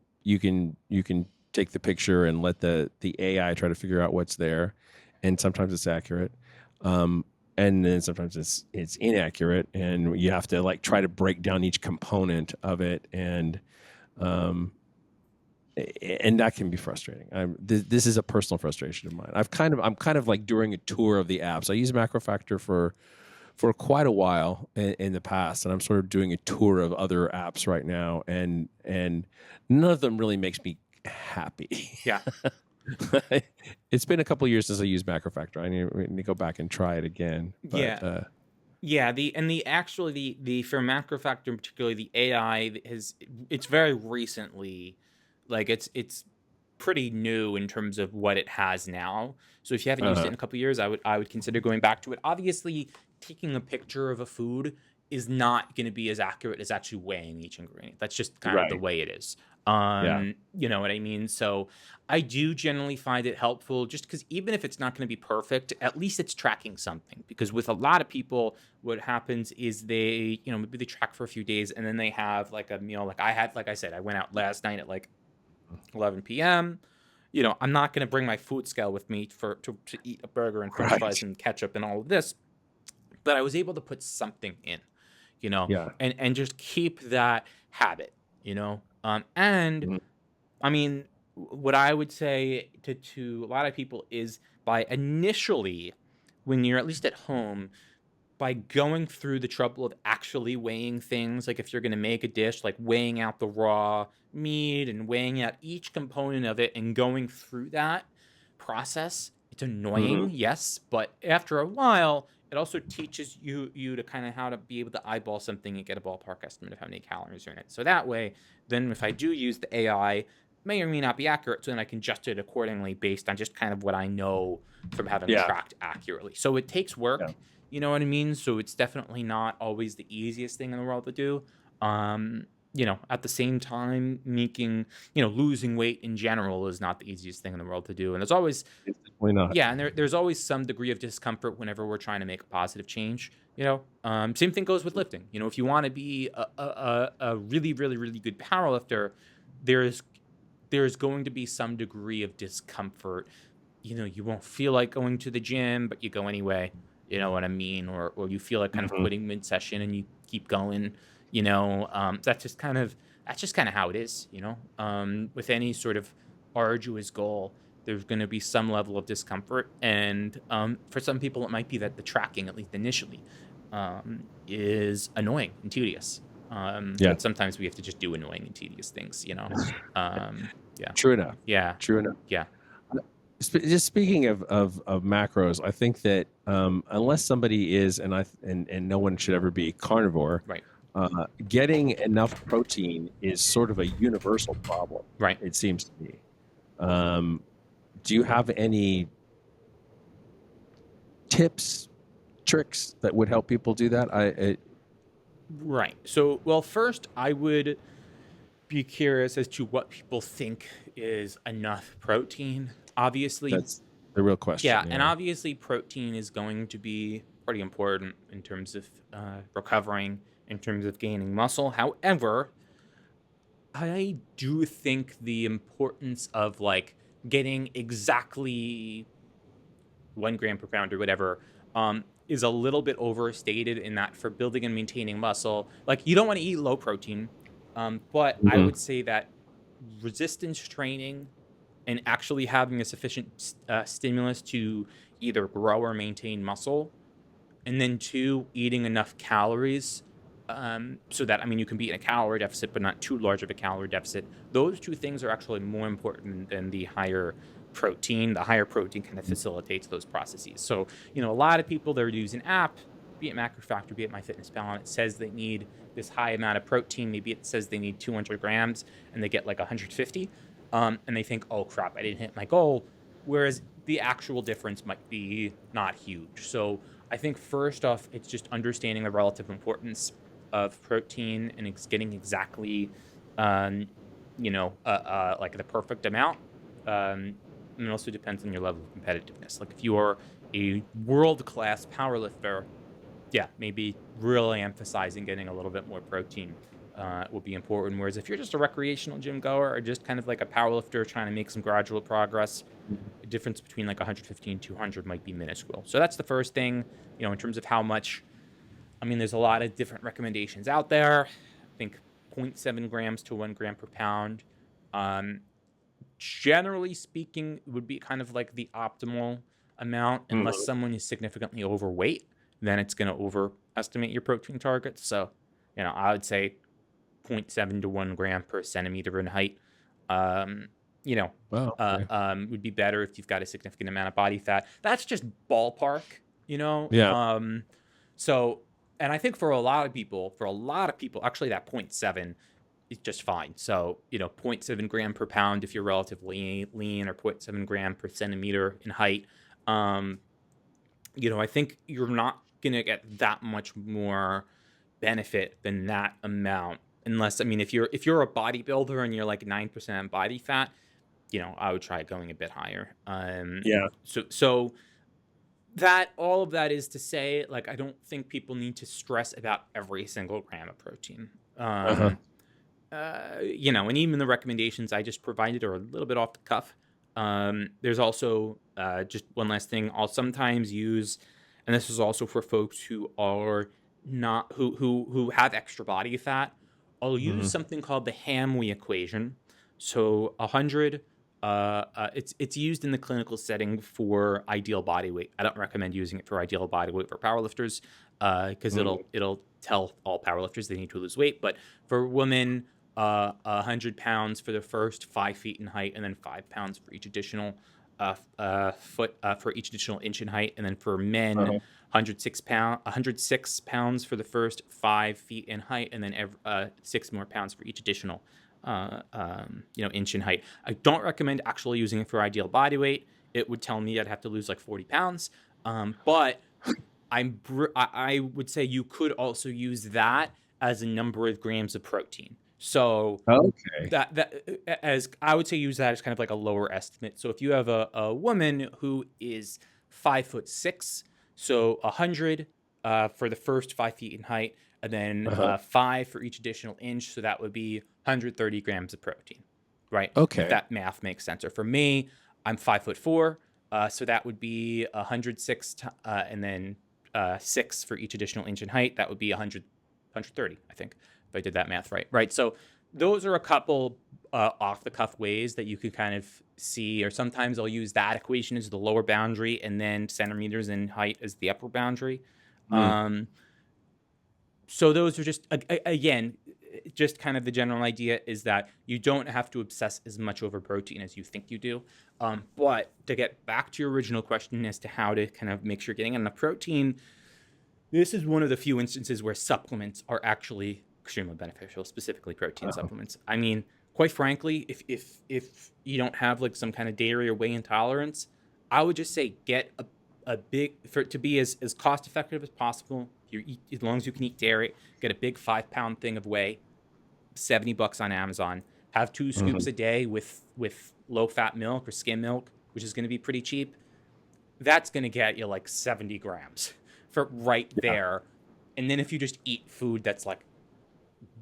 the picture and let the AI try to figure out what's there, and sometimes it's accurate. And then sometimes it's inaccurate, and you have to like try to break down each component of it, um, and that can be frustrating. This is a personal frustration of mine. I'm kind of like doing a tour of the apps. I use MacroFactor for quite a while in the past, and I'm sort of doing a tour of other apps right now, and none of them really makes me happy. Yeah. It's been a couple of years since I used MacroFactor. I need to go back and try it again. But, Yeah. Yeah, the for MacroFactor in particular, the AI it's very recently, like it's pretty new in terms of what it has now. So if you haven't used it in a couple of years, I would consider going back to it. Obviously, taking a picture of a food is not going to be as accurate as actually weighing each ingredient. That's just kind of the right. way it is. Yeah. You know what I mean? So I do generally find it helpful just because even if it's not going to be perfect, at least it's tracking something. Because with a lot of people, what happens is they, maybe they track for a few days and then they have like a meal. Like I said, I went out last night at like 11 p.m. I'm not going to bring my food scale with me to eat a burger and french fries and ketchup and all of this. But I was able to put something in, Yeah. and just keep that habit, and Mhm. I mean, what I would say to a lot of people is by initially, when you're at least at home, by going through the trouble of actually weighing things, like if you're going to make a dish, like weighing out the raw meat and weighing out each component of it and going through that process, it's annoying, yes, but after a while, it also teaches you to kind of how to be able to eyeball something and get a ballpark estimate of how many calories are in it. So that way, then if I do use the AI, may or may not be accurate, so then I can adjust it accordingly based on just kind of what I know from having Yeah. tracked accurately. So it takes work. Yeah. You know what I mean? So it's definitely not always the easiest thing in the world to do. At the same time, losing weight in general is not the easiest thing in the world to do. And there's always, It's definitely not. yeah, and there's always some degree of discomfort whenever we're trying to make a positive change. Same thing goes with lifting. If you want to be a really, really, really good powerlifter, there's going to be some degree of discomfort. You won't feel like going to the gym, but you go anyway. You know what I mean? Or you feel like kind of quitting mid-session and you keep going. That's just kind of how it is. With any sort of arduous goal, there's going to be some level of discomfort, and for some people, it might be that the tracking, at least initially, is annoying and tedious. Yeah. But sometimes we have to just do annoying and tedious things. Yeah. True enough. Yeah. True enough. Yeah. Just speaking of macros, I think that unless somebody is, and no one should ever be carnivore, Right. getting enough protein is sort of a universal problem. Right. It seems to me. Do you have any tips, tricks that would help people do that? Right. So, well, first, I would be curious as to what people think is enough protein. Obviously, That's the real question. yeah, and obviously, protein is going to be pretty important in terms of recovering, in terms of gaining muscle. However, I do think the importance of like getting exactly 1 gram per pound or whatever is a little bit overstated in that for building and maintaining muscle, like you don't want to eat low protein, but I would say that resistance training and actually having a sufficient stimulus to either grow or maintain muscle, and then two, eating enough calories so that, you can be in a calorie deficit, but not too large of a calorie deficit. Those two things are actually more important than the higher protein. The higher protein kind of facilitates those processes. So, a lot of people, they're using an app, be it MacroFactor, be it MyFitnessPal, and it says they need this high amount of protein. Maybe it says they need 200 grams and they get like 150. And they think, oh crap, I didn't hit my goal. Whereas the actual difference might be not huge. So I think first off, it's just understanding the relative importance of protein and it's getting exactly like the perfect amount. And it also depends on your level of competitiveness. Like if you are a world-class powerlifter, yeah, maybe really emphasizing getting a little bit more protein will be important. Whereas if you're just a recreational gym goer or just kind of like a powerlifter trying to make some gradual progress, the difference between like 150 and 200 might be minuscule. So that's the first thing, in terms of how much. I mean, there's a lot of different recommendations out there. I think 0.7 grams to 1 gram per pound. Um, Generally speaking, would be kind of like the optimal amount, unless someone is significantly overweight, then it's going to overestimate your protein targets. So, I would say 0.7 to 1 gram per centimeter in height. Um, Wow. Okay. would be better if you've got a significant amount of body fat. That's just ballpark, you know. Yeah. So, and I think for a lot of people, actually that 0.7 is just fine. So, 0.7 gram per pound if you're relatively lean, or 0.7 gram per centimeter in height. I think you're not gonna get that much more benefit than that amount, unless, I mean, if you're a bodybuilder and you're like 9% body fat, I would try going a bit higher. Yeah. So that, all of that is to say, like, I don't think people need to stress about every single gram of protein. Uh-huh. And even the recommendations I just provided are a little bit off the cuff. There's also just one last thing I'll sometimes use, and this is also for folks who are not who have extra body fat. I'll use something called the Hamwe equation. So 100. It's used in the clinical setting for ideal body weight. I don't recommend using it for ideal body weight for powerlifters, because it'll tell all powerlifters they need to lose weight. But for women, 100 pounds for the first 5 feet in height, and then 5 pounds for each additional foot, for each additional inch in height. And then for men, 106 pounds for the first 5 feet in height, and then 6 more pounds for each additional inch in height. I don't recommend actually using it for ideal body weight. It would tell me I'd have to lose like 40 pounds. But I would say you could also use that as a number of grams of protein. So Okay. that as I would say, use that as kind of like a lower estimate. So if you have a woman who is 5'6", so 100 for the first 5 feet in height, and then 5 for each additional inch, so that would be 130 grams of protein, right? Okay. If that math makes sense. Or for me, I'm 5'4", so that would be 106, and then 6 for each additional inch in height. That would be 130, I think, if I did that math right. Right. So those are a couple off the cuff ways that you could kind of see, or sometimes I'll use that equation as the lower boundary, and then centimeters in height as the upper boundary. So those are just, again, just kind of the general idea is that you don't have to obsess as much over protein as you think you do. But to get back to your original question as to how to kind of make sure you're getting enough protein, this is one of the few instances where supplements are actually extremely beneficial, specifically protein supplements. I mean, quite frankly, if you don't have like some kind of dairy or whey intolerance, I would just say get a big, for it to be as cost effective as possible. As long as you can eat dairy, get a big 5-pound thing of whey, $70 on Amazon. Have 2 scoops a day with low fat milk or skim milk, which is going to be pretty cheap. That's going to get you like 70 grams for right there. And then if you just eat food that's like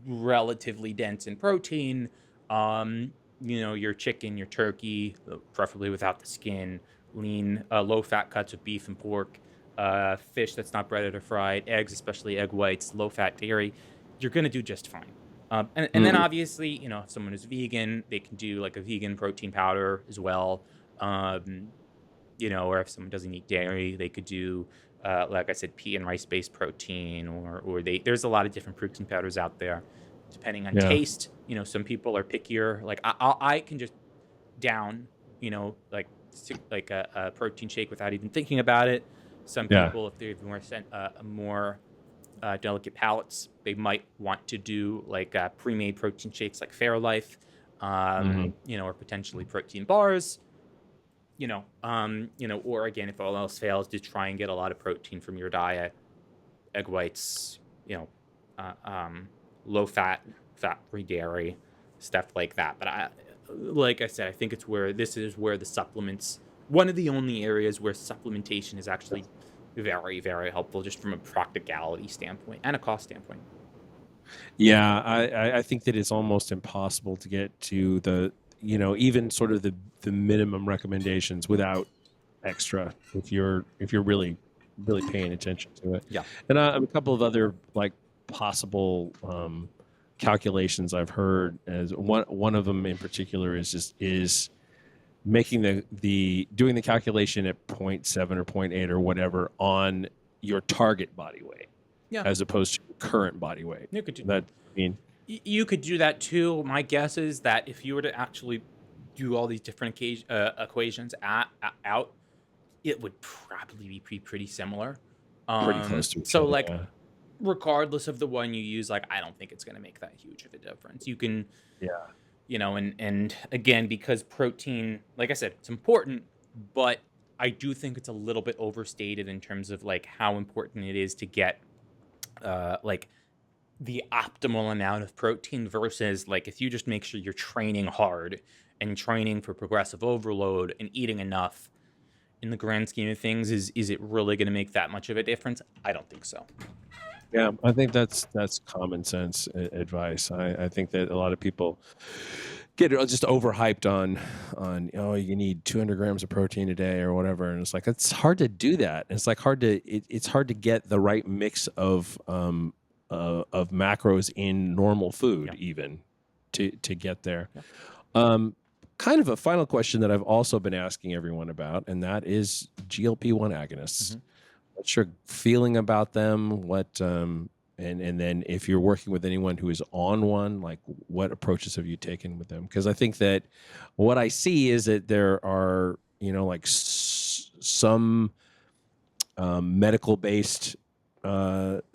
relatively dense in protein, your chicken, your turkey, preferably without the skin, lean, low fat cuts of beef and pork, fish that's not breaded or fried, eggs, especially egg whites, low fat dairy, you're going to do just fine. And then obviously, if someone is vegan, they can do like a vegan protein powder as well. Or if someone doesn't eat dairy, they could do, like I said, pea and rice-based protein, or there's a lot of different protein powders out there, depending on taste. Some people are pickier. Like I can just down, like a protein shake without even thinking about it. Some people, if they're more delicate palates, they might want to do like pre-made protein shakes like Fairlife, or potentially protein bars. Or again, if all else fails, to try and get a lot of protein from your diet, egg whites, low fat, fat-free dairy, stuff like that. But like I said, I think this is where the supplements, one of the only areas where supplementation is actually very, very helpful, just from a practicality standpoint and a cost standpoint. Yeah, I think that it's almost impossible to get to the, even sort of the minimum recommendations without extra if you're really paying attention to it. Yeah. And a couple of other like possible calculations I've heard, as one of them in particular is making the doing the calculation at 0.7 or 0.8 or whatever on your target body weight, Yeah. as opposed to current body weight. You could do, That I mean, you could do that too. My guess is that if you were to actually do all these different equations out, it would probably be pretty similar. pretty close to each So other. like, Yeah. regardless of the one you use, like, I don't think it's going to make that huge of a difference. You can, Yeah. and again, because protein, like I said, it's important, but I do think it's a little bit overstated in terms of like how important it is to get like the optimal amount of protein, versus like if you just make sure you're training hard and training for progressive overload and eating enough, in the grand scheme of things, is it really going to make that much of a difference? I don't think so. Yeah, I think that's common sense advice. I think that a lot of people get just overhyped on you need 200 grams of protein a day or whatever, and it's like it's hard to do that. It's like it's hard to get the right mix of macros in normal food, Yeah. even to get there. Yeah. Kind of a final question that I've also been asking everyone about, and that is GLP-1 agonists. Mhm. What's your feeling about them? What and then if you're working with anyone who is on one, like what approaches have you taken with them? Because I think that what I see is that there are like some medical based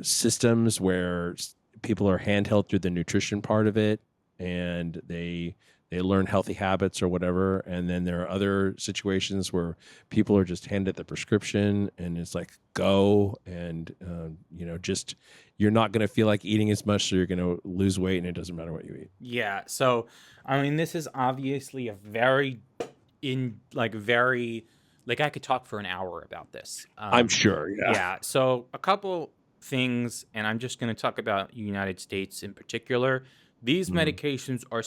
systems where people are handheld through the nutrition part of it, and they learn healthy habits or whatever. And then there are other situations where people are just handed the prescription and it's like, go. And, just, you're not going to feel like eating as much. So you're going to lose weight, and it doesn't matter what you eat. Yeah. So, I mean, this is obviously a very I could talk for an hour about this. I'm sure. Yeah. Yeah. So a couple things, and I'm just going to talk about United States in particular. These medications are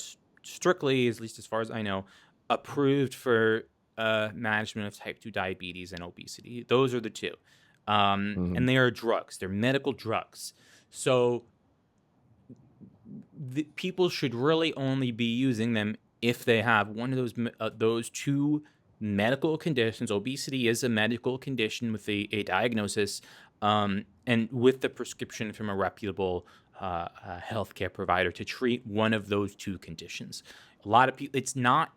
strictly, at least as far as I know, approved for management of type 2 diabetes and obesity. Those are the two. And they are drugs. They're medical drugs. So people should really only be using them if they have one of those two medical conditions. Obesity is a medical condition with a diagnosis, and with the prescription from a reputable healthcare provider to treat one of those two conditions. A lot of people, it's not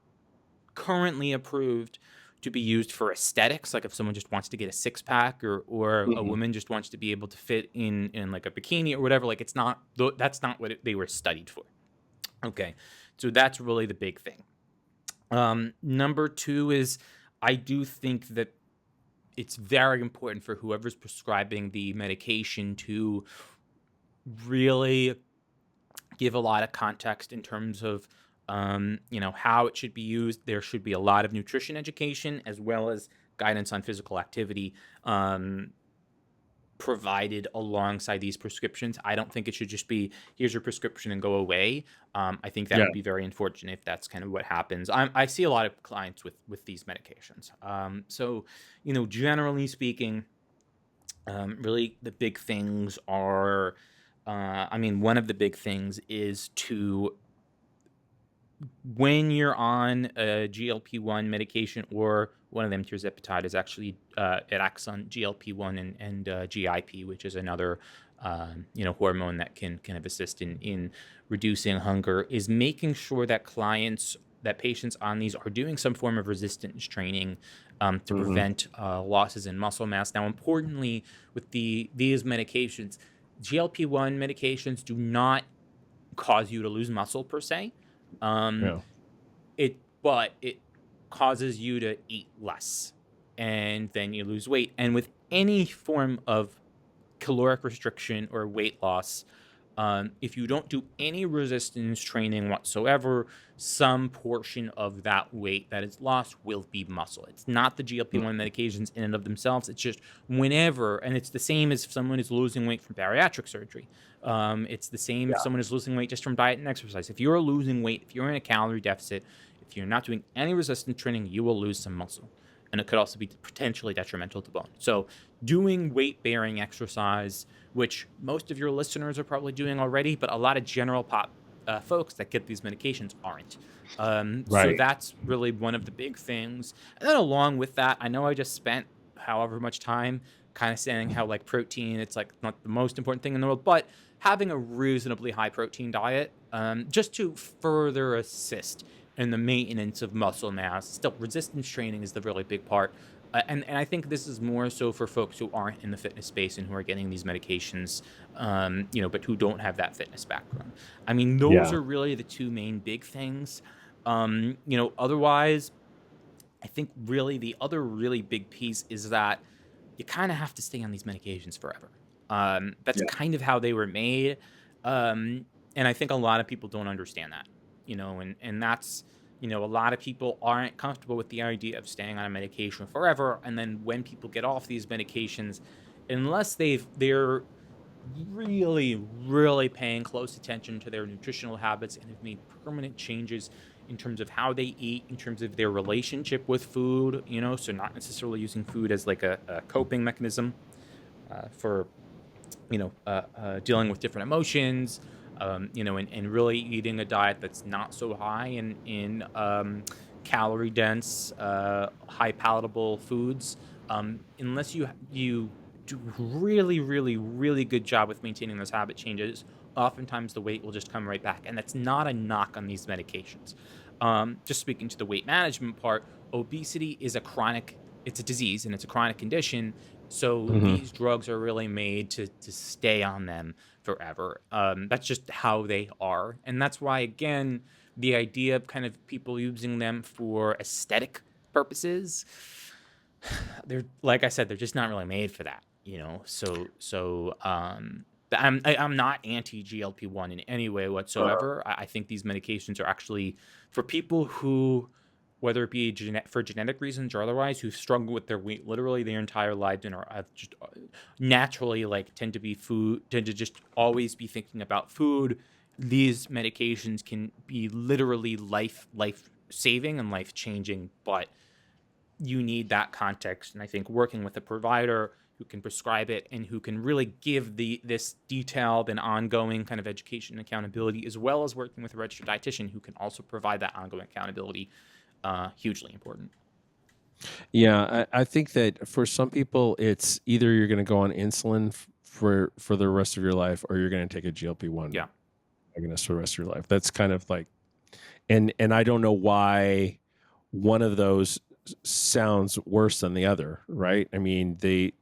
currently approved to be used for aesthetics, like if someone just wants to get a six pack, or a woman just wants to be able to fit in like a bikini or whatever. Like, that's not what they were studied for. Okay, so that's really the big thing. Number two is, I do think that it's very important for whoever's prescribing the medication to really give a lot of context in terms of how it should be used. There should be a lot of nutrition education as well as guidance on physical activity provided alongside these prescriptions. I don't think it should just be, here's your prescription and go away. I think that would be very unfortunate if that's kind of what happens. I see a lot of clients with these medications. So, generally speaking, really the big things are, one of the big things is to, when you're on a GLP-1 medication, or one of them, tirzepatide, is actually it acts on GLP-1 and GIP, which is another hormone that can kind of assist in reducing hunger, is making sure that patients on these are doing some form of resistance training to prevent losses in muscle mass. Now, importantly, with these medications, GLP-1 medications do not cause you to lose muscle per se. But it causes you to eat less, and then you lose weight. And with any form of caloric restriction or weight loss, If you don't do any resistance training whatsoever, some portion of that weight that is lost will be muscle. It's not the GLP-1 medications in and of themselves. It's just whenever, and it's the same as if someone is losing weight from bariatric surgery. It's the same if Yeah. someone is losing weight just from diet and exercise. If you're losing weight, if you're in a calorie deficit, if you're not doing any resistance training, you will lose some muscle. And it could also be potentially detrimental to bone. So doing weight-bearing exercise, which most of your listeners are probably doing already, but a lot of general pop folks that get these medications aren't. So Right. that's really one of the big things. And then along with that, I know I just spent however much time kind of saying how like protein, it's like not the most important thing in the world, but having a reasonably high protein diet, just to further assist in the maintenance of muscle mass. Still, resistance training is the really big part. And I think this is more so for folks who aren't in the fitness space and who are getting these medications, but who don't have that fitness background. I mean, those Yeah. are really the two main big things. Otherwise, I think really the other really big piece is that you kind of have to stay on these medications forever. That's Yeah. kind of how they were made. And I think a lot of people don't understand that, and that's, a lot of people aren't comfortable with the idea of staying on a medication forever. And then when people get off these medications, unless they're really, really paying close attention to their nutritional habits and have made permanent changes in terms of how they eat, in terms of their relationship with food, so not necessarily using food as like a coping mechanism for, dealing with different emotions, and really eating a diet that's not so high in calorie dense, high palatable foods. Unless you do really, really, really good job with maintaining those habit changes, oftentimes the weight will just come right back. And that's not a knock on these medications. Just speaking to the weight management part, obesity is it's a disease and it's a chronic condition. So Hmm. these drugs are really made to stay on them forever. That's just how they are. And that's why, again, the idea of kind of people using them for aesthetic purposes, they're, like I said, they're just not really made for that. I'm not anti GLP-1 in any way whatsoever. I think these medications are actually for people who, whether it be for genetic reasons or otherwise, who've struggled with their weight literally their entire lives and are just naturally like tend to just always be thinking about food. These medications can be literally life saving and life changing, but you need that context. And I think working with a provider who can prescribe it and who can really give this detailed and ongoing kind of education and accountability, as well as working with a registered dietitian who can also provide that ongoing accountability, hugely important. Yeah, I think that for some people, it's either you're going to go on insulin for the rest of your life, or you're going to take a GLP-1 Yeah. agonist for the rest of your life. That's kind of like, and I don't know why one of those sounds worse than the other, right? I mean, the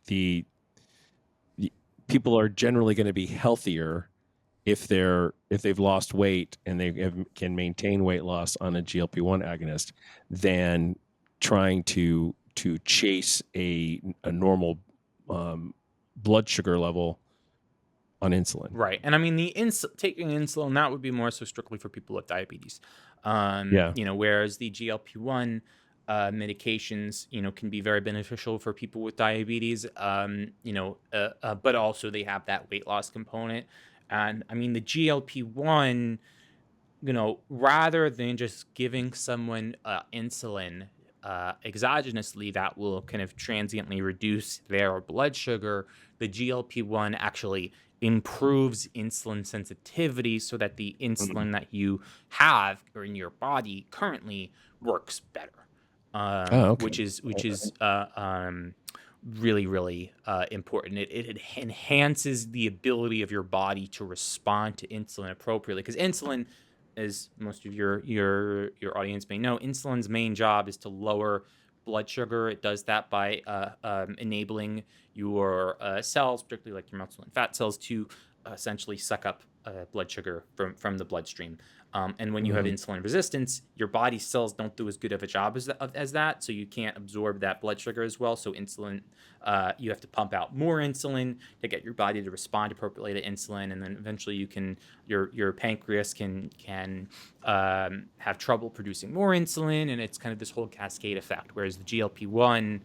people are generally going to be healthier if they've lost weight and can maintain weight loss on a GLP-1 agonist than trying to chase a normal blood sugar level on insulin. Right. And I mean, taking insulin, that would be more so strictly for people with diabetes. Yeah. Whereas the GLP-1 medications, can be very beneficial for people with diabetes, but also they have that weight loss component. And I mean, the GLP-1, rather than just giving someone insulin exogenously that will kind of transiently reduce their blood sugar, the GLP-1 actually improves insulin sensitivity so that the Mhm. insulin that you have or in your body currently works better, Oh, okay. which is really, really important. It enhances the ability of your body to respond to insulin appropriately, because insulin, as most of your audience may know, insulin's main job is to lower blood sugar. It does that by enabling your cells, particularly like your muscle and fat cells, to essentially suck up blood sugar from the bloodstream. And when you have insulin resistance, your body cells don't do as good of a job as that, so you can't absorb that blood sugar as well. So insulin, you have to pump out more insulin to get your body to respond appropriately to insulin, and then eventually your pancreas can have trouble producing more insulin, and it's kind of this whole cascade effect. Whereas the GLP-1,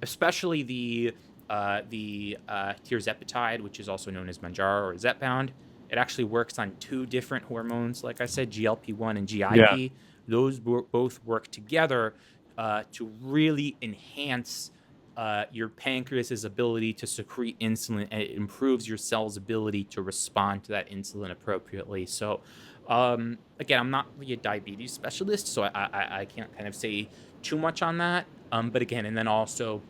especially the tirzepatide, which is also known as Manjaro or Zepbound, it actually works on two different hormones. Like I said, GLP-1 and GIP. Yeah. Those both work together to really enhance your pancreas's ability to secrete insulin, and it improves your cell's ability to respond to that insulin appropriately. So, again, I'm not really a diabetes specialist, so I can't kind of say too much on that. But again, and then also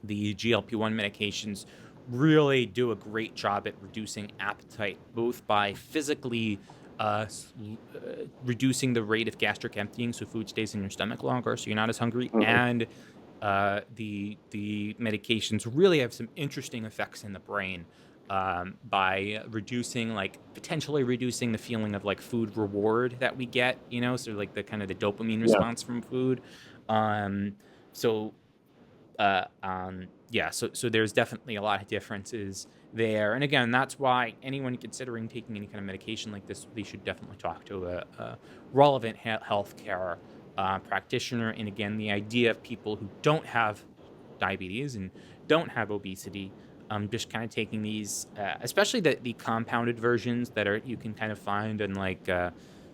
the GLP-1 medications really do a great job at reducing appetite, both by physically reducing the rate of gastric emptying, so food stays in your stomach longer, so you're not as hungry, and the medications really have some interesting effects in the brain by potentially reducing the feeling of like food reward that we get, so like the kind of the dopamine response from food. So there's definitely a lot of differences there. And again, that's why anyone considering taking any kind of medication like this, they should definitely talk to a relevant healthcare practitioner. And again, the idea of people who don't have diabetes and don't have obesity, just kind of taking these, especially the compounded versions that you can kind of find in like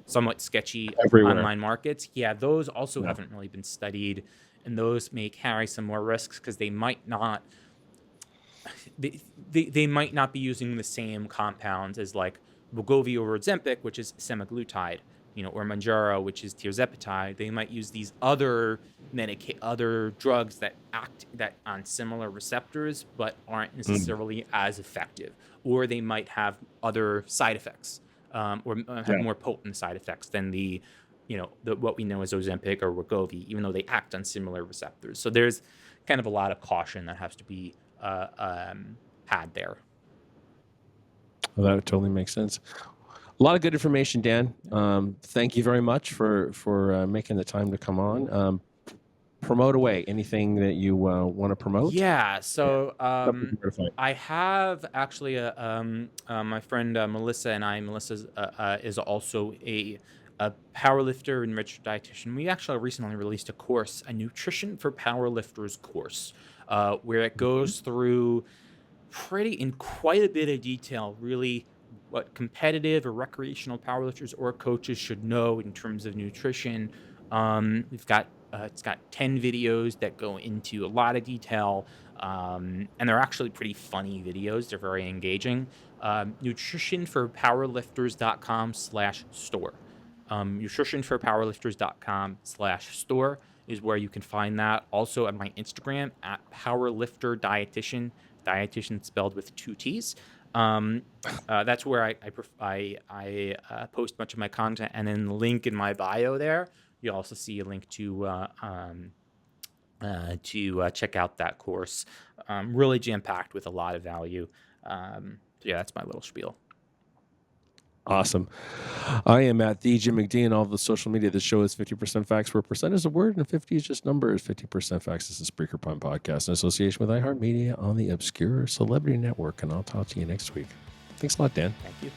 somewhat sketchy Everywhere. online markets. Yeah, those also haven't really been studied. And those may carry some more risks because they might not they might not be using the same compounds as like Wegovy or Ozempic, which is semaglutide, or Manjaro, which is tirzepatide. They might use these other drugs that act on similar receptors but aren't necessarily as effective, or they might have other side effects, or have more potent side effects than what we know as Ozempic or Wegovy, even though they act on similar receptors. So there's kind of a lot of caution that has to be had there. Well, that totally makes sense. A lot of good information, Dan. Thank you very much for making the time to come on. Promote away anything that you want to promote. Yeah. So I have actually my friend Melissa and I. Melissa is also a powerlifter and registered dietitian. We actually recently released a course, a nutrition for powerlifters course, where it goes through in quite a bit of detail, really what competitive or recreational powerlifters or coaches should know in terms of nutrition. It's got 10 videos that go into a lot of detail, and they're actually pretty funny videos. They're very engaging. Nutritionforpowerlifters.com/store. Nutritionforpowerlifters.com/store is where you can find that. Also at my Instagram at Powerlifter Dietitian. Dietitian spelled with 2 T's. That's where I post much of my content, and then the link in my bio there, you'll also see a link to check out that course. Really jam-packed with a lot of value. That's my little spiel. Awesome. I am at the Jim McDonald. All of the social media. The show is 50% facts, where percent is a word and 50 is just numbers. 50% facts is a Spreaker podcast in association with iHeartMedia on the Obscure Celebrity Network. And I'll talk to you next week. Thanks a lot, Dan. Thank you.